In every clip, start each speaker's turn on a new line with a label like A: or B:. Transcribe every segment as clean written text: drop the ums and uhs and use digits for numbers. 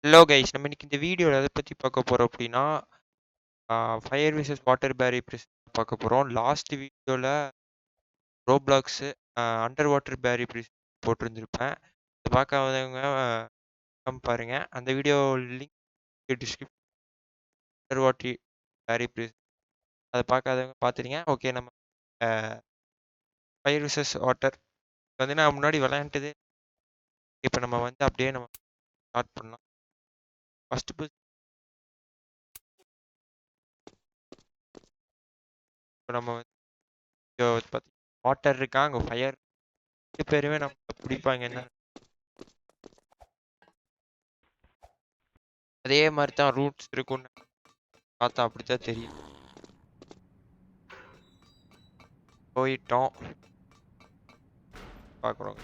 A: Hello guys, நம்ம இன்னைக்கு இந்த வீடியோவில் எதை பற்றி பார்க்க போகிறோம் அப்படின்னா ஃபயர் விசஸ் வாட்டர் பேரி பார்க்க போகிறோம். லாஸ்ட் வீடியோவில் ரோப்ளாக்ஸு அண்டர் வாட்டர் பேரி போட்டிருந்துருப்பேன். இதை பார்க்காதவங்க பாருங்க. அந்த video link description. Under water பேரி அதை பார்க்காதவங்க பார்த்துருங்க. ஓகே, நம்ம ஃபயர் விசஸ் வாட்டர் வந்து நான் முன்னாடி விளையாண்டது. இப்போ நம்ம வந்து அப்படியே நம்ம ஸ்டார்ட் பண்ணலாம். ஃபஸ்ட்டு இப்போ நம்ம வந்து பார்த்தீங்கன்னா வாட்டர் இருக்கா, அங்கே ஃபயர் 2 பேருமே நம்ம பிடிப்பாங்க. என்ன அதே மாதிரி தான் ரூட்ஸ் இருக்கும்னு பார்த்தா அப்படித்தான் தெரியும். போயிட்டோம், பார்க்குறோங்க.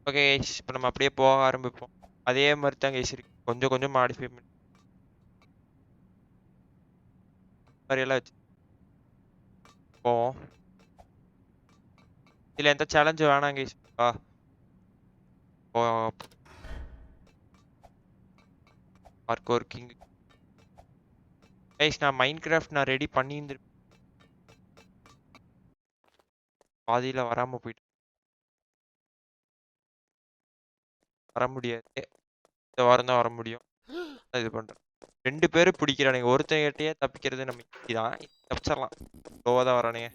A: ஓகே கைஸ், இப்போ நம்ம அப்படியே போக ஆரம்பிப்போம். அதே மாதிரி தான் கைஸ் இருக்கு, கொஞ்சம் கொஞ்சம் மாடிஃபை பண்ணி மாதிரியெல்லாம் வச்சு போவோம். இதில் எந்த சேலஞ்சும் வேணாம் கைஸ். Parkour king guys. நான் மைண்ட் கிராஃப்ட் ரெடி பண்ணியிருந்துருப்பேன், பாதியில் வராமல் போயிட்டு வர முடியாது. இந்த வாரம் தான் வர முடியும். இது பண்ணுறேன். 2 பேரும் பிடிக்கிறானுங்க. ஒருத்தங்கிட்டயே தப்பிக்கிறது நம்ம ஈஸி தான், தப்பிச்சிடலாம். ஸ்லோவாக தான் வரானுங்க.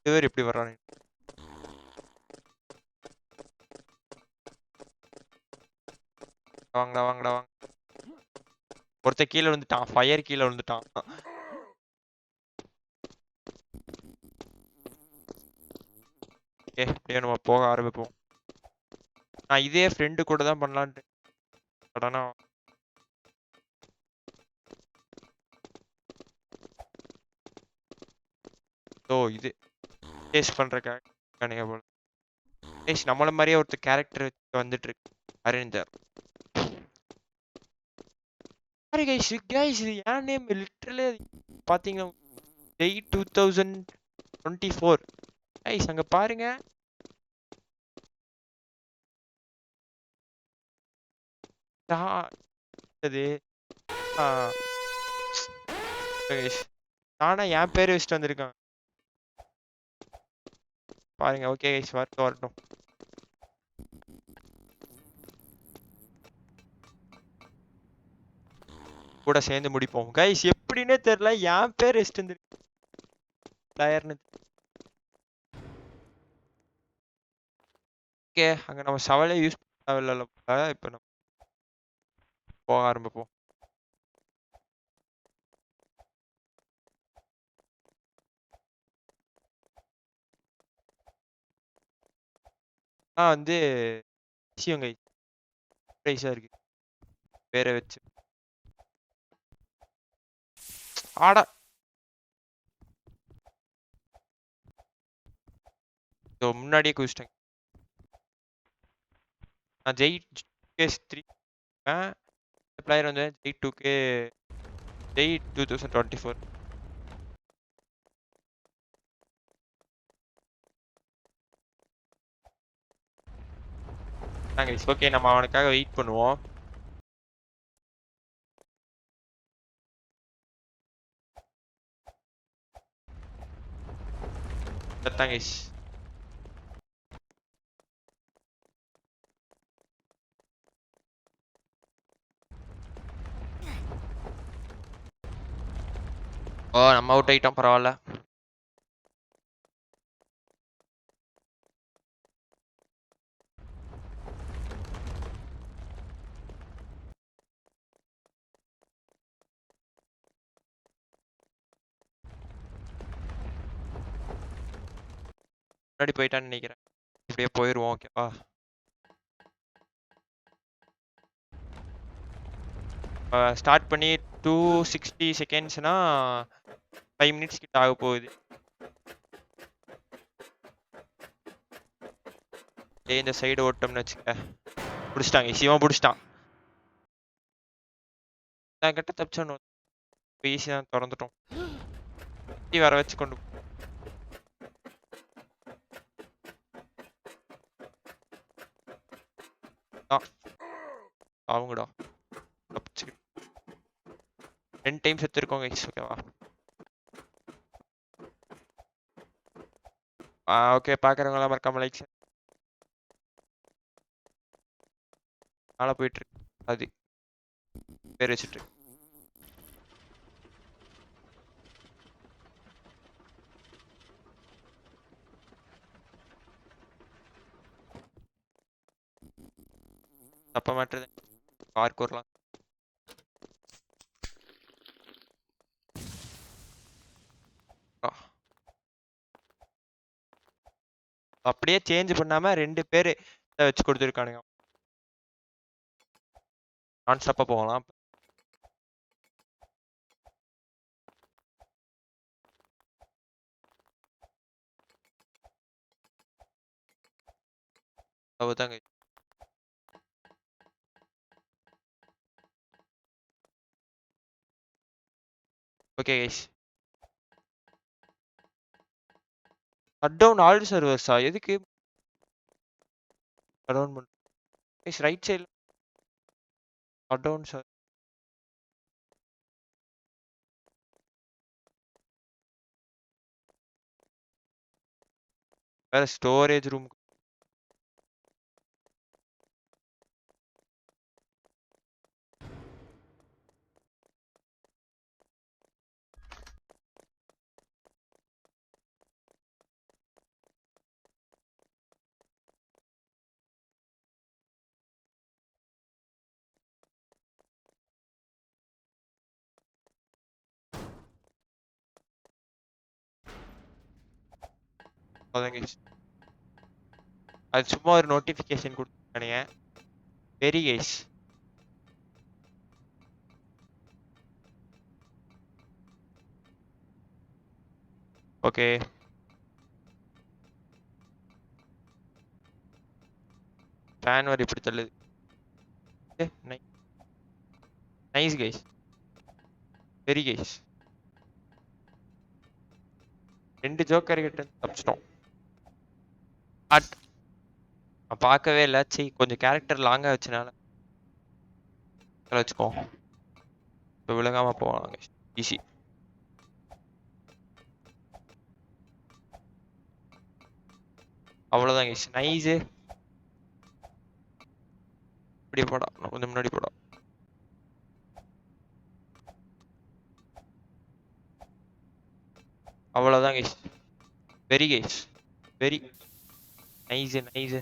A: 2 பேர் எப்படி வர்றானுங்க? வாங்கடா வாங்கடா வாங்க. ஒருத்தன் கீழே விழுந்துட்டான், ஃபயர் கீழே விழுந்துட்டான். ஓகே, அப்படியே நம்ம போக ஆரம்பிப்போம். நான் இதே ஃப்ரெண்டு கூட தான் பண்ணலான்ட்டு சடனா இது டேஸ்ட் பண்றதுக்காக போல. டேஸ்ட் நம்மள மாதிரியே ஒருத்தர் கேரக்டர் வந்துட்டு இருக்கு, அரேஞ்சர். சாரி கைஸ், கைஸ் இது என் நேம் லிட்டரலி பாத்தீங்கன்னா ஜெய் 2024 கைஸ். அங்க பாருங்க, அது நானா என் பேர் வச்சுட்டு வந்திருக்கான் பாருங்க. ஓகே கைஸ், வரட்டும் வரட்டும். கூட சேர்ந்து முடிப்போம் கைஸ். எப்படின்னே தெரியல, என் பேர் வச்சுட்டு வந்திருக்கேன். ஓகே, அங்க நம்ம சவாலே யூஸ் பண்ண போல. இப்போ நம்ம போக ஆரம்பிப்போம். வந்து விஷயம் கைஸ், ப்ரைஸா இருக்கு பேரை வச்சு. ஆடா, முன்னாடியே குதிச்சிட்டேன். நான் ஜெய் கேஸ் 3 பிளேயர் வந்து ஜெய் 2K ஜெய் 2024. ஓகே, நம்ம அவனுக்காக வெயிட் பண்ணுவோம். கைஸ், நம்ம அவுட் ஆயிட்டோம், பரவாயில்ல. முன்னாடி போயிட்டான்னு நினைக்கிறேன். இப்படியே போயிடுவோம். ஓகேவா, ஸ்டார்ட் பண்ணி 260 செகண்ட்ஸ்னா 5 மினிட்ஸ் கிட்ட ஆக போகுது. இந்த சைடு ஓட்டம்னு வச்சுக்க. பிடிச்சிட்டாங்க, சிவன் பிடிச்சிட்டான். நான் கிட்ட தப்பிச்சோன்னு ஈஸியாக திறந்துட்டோம். வர வச்சு கொண்டு அவங்கடா தப்பிச்சு 2 டைம் செத்துருக்கோம் கைஸ். ஓகேவா? ஓகே, பார்க்குறவங்களாம் மறக்காம லைக் மேலே போயிட்டு இருக்கு. அது பேர் வச்சுட்டு தப்ப மாட்டுறது பார்க்கூர்லாம். அப்படியே சேஞ்ச் பண்ணாம 2 பேர் வச்சு கொடுத்துருக்கானுங்க. நான் ஸ்டாப்பா போகலாம். அவ்வளோதாங்க. Okay guys, shut down all சர்வர்ஸா? எதுக்கு ஷட் டவுன் பண்ண கைஸ்? ரைட் சைடில் ஷட் டவுன் சார். வேற ஸ்டோரேஜ் ரூம் அதாங்க. அது சும்மா ஒரு நோட்டிஃபிகேஷன் கொடுத்துருக்கானுங்க. Very guys. ஓகே, ஃபேன் வர இப்படி தள்ளுது. Nice guys, very guys. 2 joker கிட்ட தப்பிச்சிட்டோம். பார்க்கவே இல்லை. சரி, கொஞ்சம் கேரக்டர் லாங்காக வச்சனால வச்சுக்கோ. இப்போ விழுகாம போகலாம் கைஸ். ஈஸி. அவ்வளோதான் கைஸ். நைஸு. இப்படி போடா, கொஞ்சம் முன்னாடி போடா. அவ்வளோதான் guys. Very guys, very nice nice.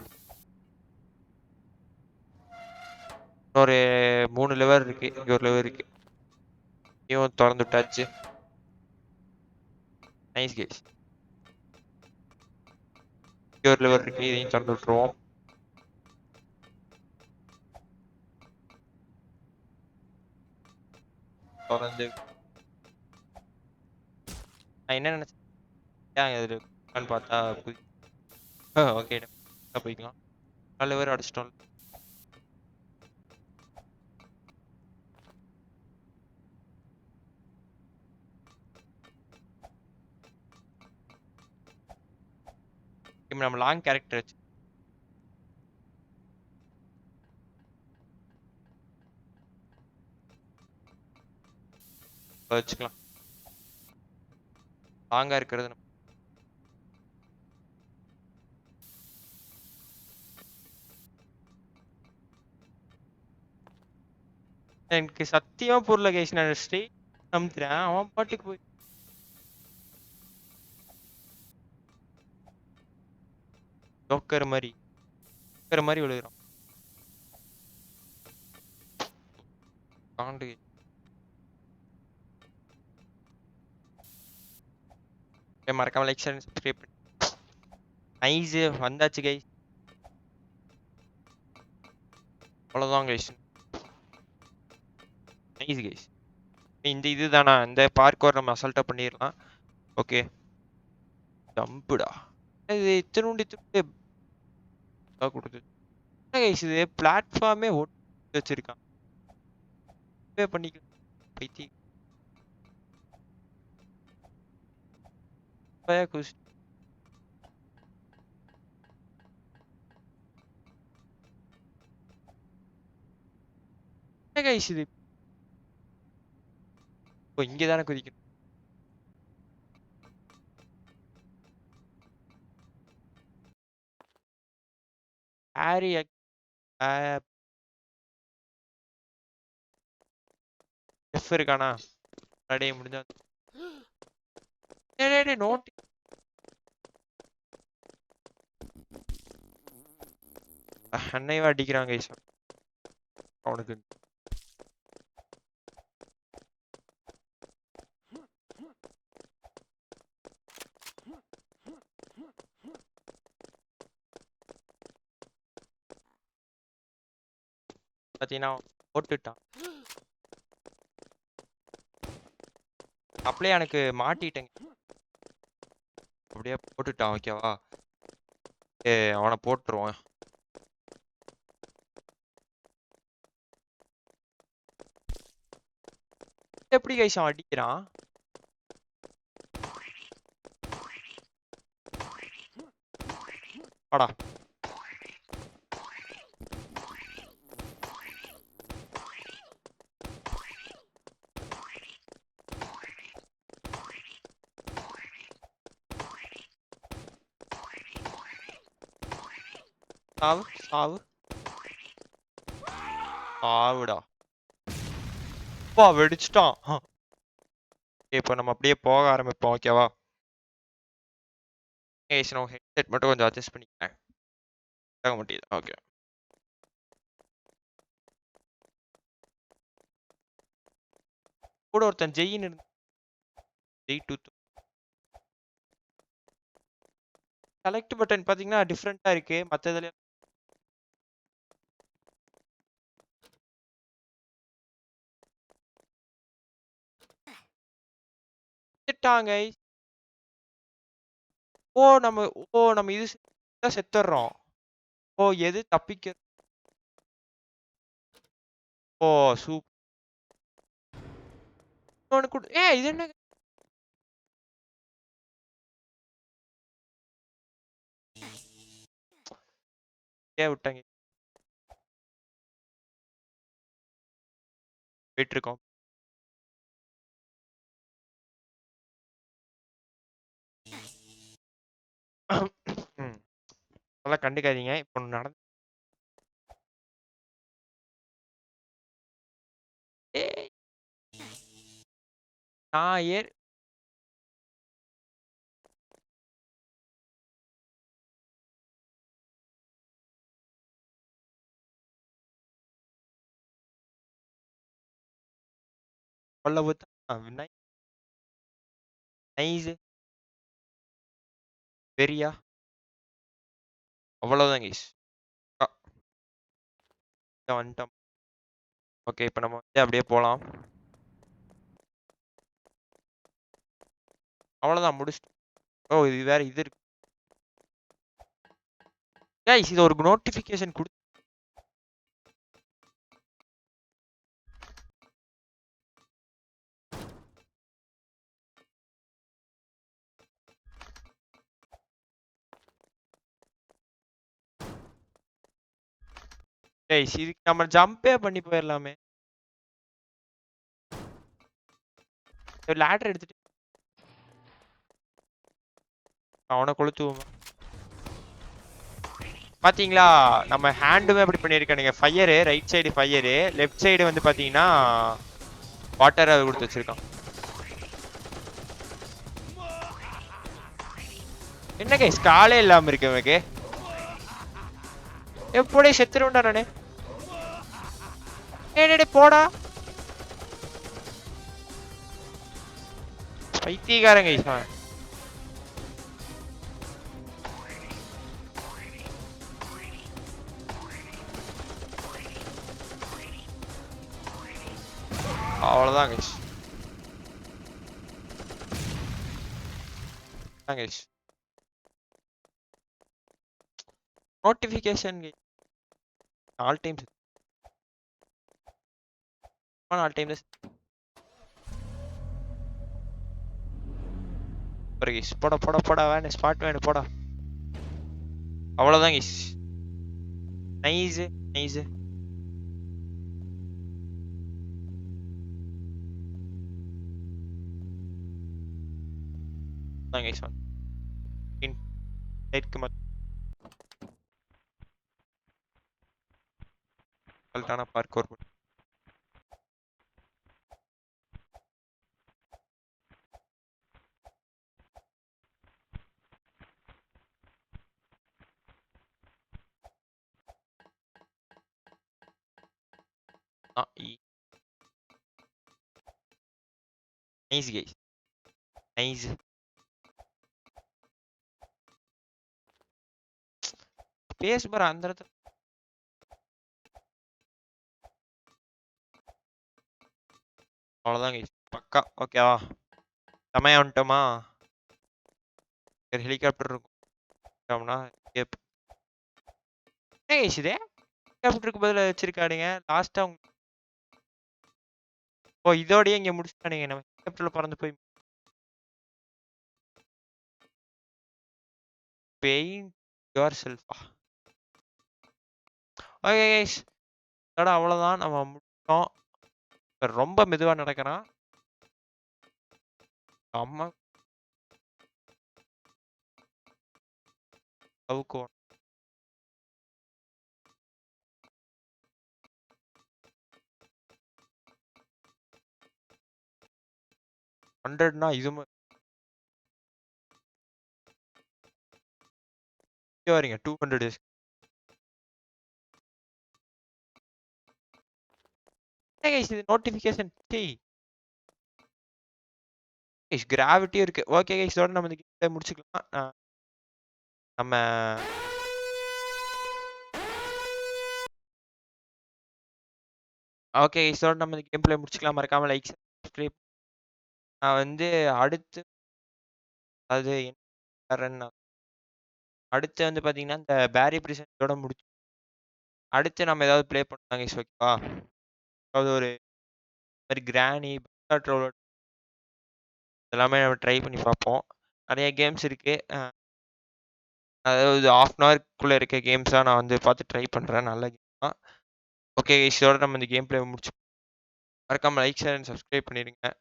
A: இன்னொரு 3 லெவர் இருக்கு. இங்க ஒரு லெவர் இருக்கு. இவன் திறந்து விட்டாச்சு. Nice guys. இங்க ஒரு லெவர் இருக்கு. இதையும் திறந்து விட்டுருவோம். திறந்து நான் என்ன நினைச்சேன் இதுன்னு பார்த்தா ஓகே போய்க்கலாம். 4 லெவர் அடிச்சிட்டோம். இப்போ நம்ம லாங் கேரக்டர் வச்சுக்கலாம். லாங்கா இருக்கிறது எனக்கு சத்தியமா புரியல கைஸ். நான் ஸ்ட்ரெயிட் நம்புறேன், அவன் பாட்டுக்கு போய் ஜோக்கர் மாதிரி விழுகிறான். காண்டு. மறக்காம லைக் ஷேர் சப்ஸ்கிரைப் பண்ணி. நைஸ், வந்தாச்சு கைஸ். அவ்வளோதான் கைஸ். Nice guys. இந்த இதுதானா இந்த பார்க்கோர் நம்ம அசால்ட்டா பண்ணிடலாம். ஓகே, ஜம்புடா. இது இத்தனுண்டு கொடுத்து கைஸ். இது பிளாட்ஃபார்மே ஒட்டு வச்சிருக்கான். பண்ணிக்கலாம் பைத்தி குஷ். என்ன கைஸ் இது? ஓ இங்க தானே குதிக்கணும். ஹாரி எஃப் இருக்கானா? அடே முடிஞ்சா. டேய் டேய் நோட் அன்னைவா அடிக்கிறாங்க கைஸ். அவனுக்கு பாத்தீங்கன்னா போட்டுட்டான். அப்படியே எனக்கு மாட்டிட்டேங்க. அப்படியே போட்டுட்டான். ஓகேவா? அவனை போட்டுருவான். எப்படி கைஸ் அவன் அடிக்கிறான்? வாடா. சாவு சாவு சாவுடா. அப்பா வெடிச்சிட்டான். இப்போ நம்ம அப்படியே போக ஆரம்பிப்போம். ஓகேவா? கைஸ் நான் ஹெட்செட் மட்டும் கொஞ்சம் அட்ஜஸ்ட் பண்ணிக்கிறேன். கேட்க முடியுது. ஓகே. கூட ஒருத்தன் ஜெயின்னு ஜெய் டூ செலக்ட் பட்டன் பாத்தீங்கன்னா டிஃப்ரெண்டா இருக்கு மத்ததுல. செத்துட்டாங்க. ஓ நம்ம இது செத்துறோம். ஓ எது தப்பிக்க. ஓ சூப் இது என்ன விட்டாங்க போயிட்டு இருக்கோம். அதெல்லாம் கண்டுக்காதீங்க. இப்போ நடந்து நான் அவ்வளவு நைஸ் வெரியா அவ்வளவுதான் கைஸ். வந்துட்டோம். ஓகே இப்போ நம்ம வந்து அப்படியே போலாம். அவ்வளவுதான் முடிச்சுட்டு. ஓ இது வேற இது இருக்கு கைஸ். இது ஒரு நோட்டிபிகேஷன் கொடு. கைஸ் இதுக்கு நம்ம ஜம்பே பண்ணி போயிடலாமே. லேடர் எடுத்துட்டு அவனை கொளுத்துவோம். பாத்தீங்களா நம்ம ஹேண்டுமே அப்படி பண்ணிருக்கானுங்க. Fire right side fire, left side வந்து பாத்தீங்கன்னா வாட்டர் கொடுத்து வச்சிருக்கான். என்ன கைஸ் காலே இல்லாம இருக்கு எனக்கு. எப்படி செத்துருண்டா நானு. ஏடே போடா பைத்தியக்காரன் கைஸ். அவ்வளவுதான் guys. Guys notification all times all times போட போட போட வேணும் ஸ்பாட் வேணும் போடா. அவ்வளவுதான் கைஸ். Nice nice. அதான் கைஸ் வந்து இன்டர்க்கு மக்கள்டான பார்க்கோர் நைஸ் கைஸ் நைஸ் பேஸ் பாரு அந்த இடத்துல அவ்வளோதான் கைஸ் பக்கா ஓகேவா செமையா வந்துட்டோமா ஹெலிகாப்டர் இருக்கோம்னா என்ன கைஸ் இது ஹெலிகாப்டருக்கு பதிலாக வச்சிருக்காடுங்க லாஸ்டா ஓ இதோடய இங்க முடிச்சுட்டானுங்க நம்ம ஹெலிகாப்டர்ல பறந்து போய் பெயிண்ட் யுவர் செல்ஃபா ஓகே கைஸ் இதோட அவ்வளோதான் நம்ம முடிச்சோம் இப்ப ரொம்ப மெதுவா நடக்கிறான் அம்மா அவுக்குவோம் 100னா இது வரீங்க 200 டேஸ் இது நோட்டிபிகேஷன் கிராவிட்டியும் இருக்கு ஓகே கைஸ் இதோட நம்ம இந்த முடிச்சுக்கலாம் நம்ம ஓகே இதோட நம்ம கேம் பிளே முடிச்சுக்கலாம் மறக்காம லைக் சப்ஸ்கிரைப் நான் வந்து அடுத்து அது என்ன அடுத்து வந்து பாத்தீங்கன்னா இந்த பேரி பிரசன்டோட முடிச்சு அடுத்து நம்ம ஏதாவது ப்ளே பண்ணாங்க ஓகேவா அதாவது ஒரு மாதிரி கிராணி எல்லாமே நம்ம ட்ரை பண்ணி பார்ப்போம் நிறைய கேம்ஸ் இருக்கு அதாவது ½ இருக்க கேம்ஸாக நான் வந்து பார்த்து ட்ரை பண்ணுறேன் நல்ல கேம் தான் ஓகே இதோட நம்ம இந்த கேம் பிளே முடிச்சு மறக்காம லைக் ஷேர் அண்ட் சப்ஸ்கிரைப் பண்ணிடுங்க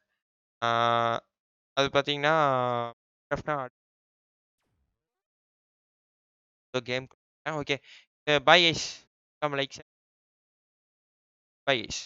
A: அது பார்த்தீங்கன்னா game okay bye guys like bye ice